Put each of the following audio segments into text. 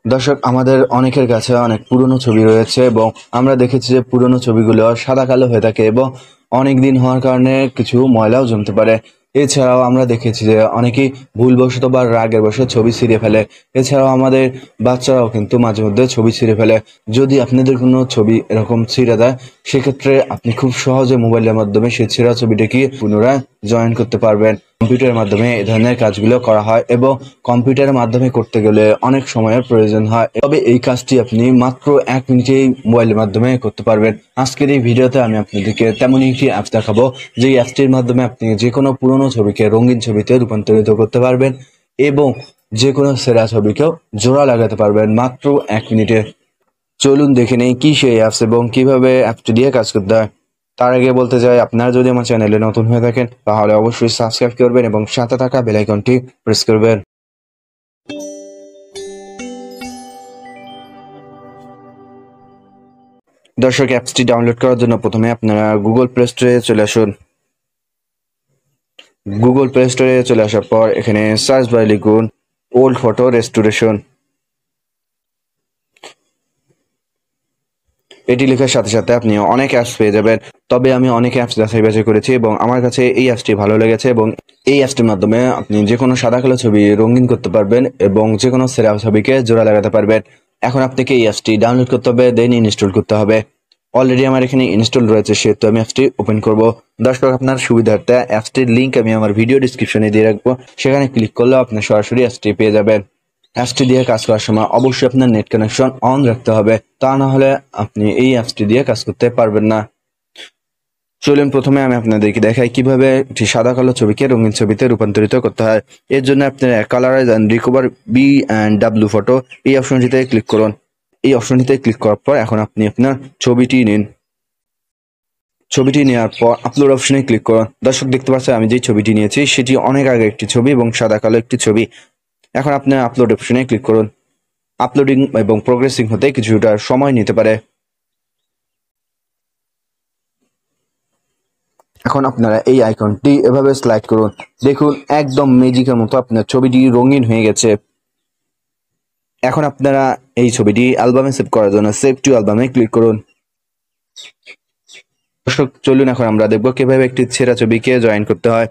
দর্শক, আমাদের অনেকের কাছে অনেক পুরনো ছবি রয়েছে এবং আমরা দেখেছি যে পুরনো ছবিগুলো সাদা কালো হয়ে থাকে এবং অনেক দিন হওয়ার কারণে কিছু ময়লাও জমতে পারে। এছাড়াও আমরা দেখেছি যে অনেকেই ভুলবশত বা রাগের বশে ছবি ছিঁড়ে ফেলে। এছাড়াও আমাদের বাচ্চারাও কিন্তু মাঝে মধ্যে ছবি ছিঁড়ে ফেলে। যদি আপনাদের কোনো ছবি এরকম ছিঁড়ে দেয়, সেক্ষেত্রে আপনি খুব সহজে মোবাইলের মাধ্যমে সেই ছেঁড়া ছবিটাকে পুনরায় জয়েন করতে পারবেন। কম্পিউটারের মাধ্যমে এই ধরনের কাজগুলো করা হয় এবং কম্পিউটারের মাধ্যমে করতে গেলে অনেক সময়ের প্রয়োজন হয়, তবে এই কাজটি আপনি মাত্র 1 মিনিটেই মোবাইলের মাধ্যমে করতে পারবেন। আজকের এই ভিডিওতে আমি আপনাদেরকে তেমনই একটি অ্যাপস দেখাবো, যে অ্যাপসটির মাধ্যমে আপনি যে কোনো পুরনো ছবিকে রঙিন ছবিতে রূপান্তরিত করতে পারবেন এবং যে কোনো সেরা ছবিকেও জোড়া লাগাতে পারবেন মাত্র 1 মিনিটে। চলুন দেখে নেই কি সেই অ্যাপস এবং কিভাবে অ্যাপটি দিয়ে কাজ করতে হয়। তার আগে বলতে চাই, আপনারা যদি আমার চ্যানেলে নতুন হয়ে থাকেন তাহলে অবশ্যই সাবস্ক্রাইব করবেন এবং সাথে থাকা বেল আইকনটি প্রেস করবেন। দর্শক, অ্যাপসটি ডাউনলোড করার জন্য প্রথমে আপনারা গুগল প্লে স্টোরে চলে আসুন। গুগল প্লে স্টোরে চলে আসার পর এখানে সার্চ বারে লিখুন ওল্ড ফটো রেস্টোরেশন। এটি লেখার সাথে সাথে আপনি অনেক অ্যাপস পেয়ে যাবেন, তবে আমি অনেক অ্যাপস যাচাই বাছাই করেছি এবং আমার কাছে এই অ্যাপসটি ভালো লেগেছে এবং এই অ্যাপসটির মাধ্যমে আপনি যে কোনো সাদা কালো ছবি রঙিন করতে পারবেন এবং যে কোনো সেরা ছবিকে জোড়া লাগাতে পারবেন। এখন আপনাকে এই অ্যাপসটি ডাউনলোড করতে হবে, দেন ইনস্টল করতে হবে। অলরেডি আমার এখানে ইনস্টল রয়েছে, সেহেতু আমি অ্যাপসটি ওপেন করব। দর্শক, আপনার সুবিধার্থে অ্যাপসটির লিঙ্ক আমি আমার ভিডিও ডিসক্রিপশনে দিয়ে রাখবো, সেখানে ক্লিক করলেও আপনি সরাসরি অ্যাপসটি পেয়ে যাবেন। অ্যাপসটি দিয়ে কাজ করার সময় অবশ্যই আপনার নেট কানেকশন অন রাখতে হবে, তা না হলে আপনি এই অ্যাপসটি দিয়ে কাজ করতে পারবেন না। চলুন প্রথমে আমি আপনাদেরকে দেখাই কিভাবে একটি সাদা কালো ছবিকে রঙিন ছবিতে রূপান্তরিত করতে হয়। এর জন্য আপনারা colourise and recover B&W photo এই অপশনটিতে ক্লিক করুন। এই অপশনটিতে ক্লিক করার পর এখন আপনি আপনার ছবিটি নিন। ছবিটি নেওয়ার পর আপলোড অপশনে ক্লিক করুন। দর্শক, দেখতে পাচ্ছেন আমি যে ছবিটি নিয়েছি সেটি অনেক আগে একটি ছবি এবং সাদা কালো একটি ছবি। এখন আপনার আপলোড অপশনে ক্লিক করুন। আপলোডিং এবং প্রোগ্রেসিং হতে কিছুটা সময় নিতে পারে। এখন আপনারা এই আইকনটি এভাবে স্লাইড করুন। দেখুন, একদম ম্যাজিকের মতো আপনার ছবিটি রঙিন হয়ে গেছে। এখন আপনারা এই ছবিটি অ্যালবামে সেভ করার জন্য সেভ টু অ্যালবামে ক্লিক করুন। দর্শক, চলুন এখন আমরা দেখব কিভাবে একটি ছেঁড়া ছবিকে জয়েন করতে হয়।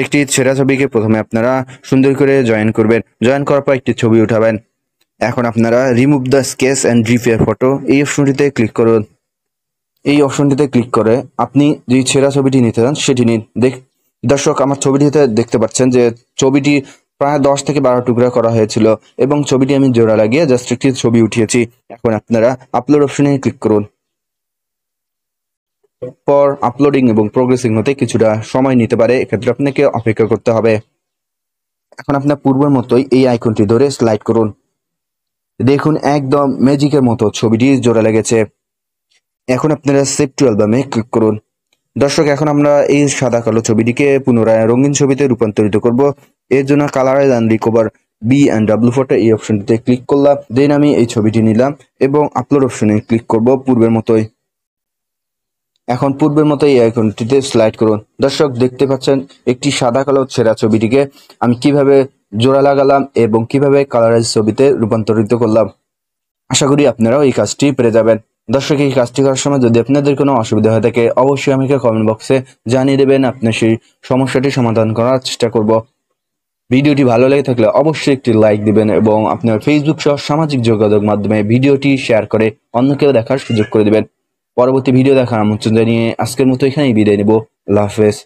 একটি ছেঁড়া ছবিকে প্রথমে আপনারা সুন্দর করে জয়েন করবেন। জয়েন করার পর একটি ছবি উঠাবেন। এখন আপনারা remove the sketch and repair photo এই অপশনটিতে ক্লিক করুন। এই অপশনটিতে ক্লিক করে আপনি যে ছেঁড়া ছবিটি নিতে চান সেটি নিন। দর্শক, আমার ছবিটিতে দেখতে পাচ্ছেন যে ছবিটি প্রায় 10 থেকে 12 টুকরা করা হয়েছিল এবং ছবিটি আমি জোড়া লাগিয়ে জাস্ট একটি ছবি উঠিয়েছি। এখন আপনারা আপলোড অপশনে ক্লিক করুন। পর আপলোডিং এবং প্রোগ্রেসিং হতে কিছুটা সময় নিতে পারে, এক্ষেত্রে আপনাকে অপেক্ষা করতে হবে। এখন আপনার পূর্বের মতোই এই আইকনটি ধরে স্লাইড করুন। দেখুন, একদম ম্যাজিকের মতো ছবিটি জোড়া লেগেছে। এখন আপনারা সেভ টু অ্যালবামে ক্লিক করুন। দর্শক, এখন আমরা এই সাদা কালো ছবিটিকে পুনরায় রঙিন ছবিতে রূপান্তরিত করব। এর জন্য colourise and recover B&W photo এই অপশনটিতে ক্লিক করলাম। দেন আমি এই ছবিটি নিলাম এবং আপলোড অপশনে ক্লিক করব পূর্বের মতোই। এখন পূর্বের মতো এই আইকনটিতে স্লাইড করুন। দর্শক, দেখতে পাচ্ছেন একটি সাদা কালো ছেঁড়া ছবিটিকে আমি কিভাবে জোড়া লাগালাম এবং কিভাবে কালারাইজ ছবিতে রূপান্তরিত করলাম। আশা করি আপনারাও এই কাজটি পেরে যাবেন। দর্শক, এই কাজটি করার সময় যদি আপনাদের কোনো অসুবিধা হয়ে থাকে অবশ্যই আমাকে কমেন্ট বক্সে জানিয়ে দেবেন, আপনার সেই সমস্যাটি সমাধান করার চেষ্টা করব। ভিডিওটি ভালো লেগে থাকলে অবশ্যই একটি লাইক দিবেন এবং আপনার ফেসবুক সহ সামাজিক যোগাযোগ মাধ্যমে ভিডিওটি শেয়ার করে অন্যকেও দেখার সুযোগ করে দিবেন। পরবর্তী ভিডিও দেখার আমন্ত্রণ জানিয়ে আজকের মতো এখানেই বিদায় নেব। আল্লাহ হাফেজ।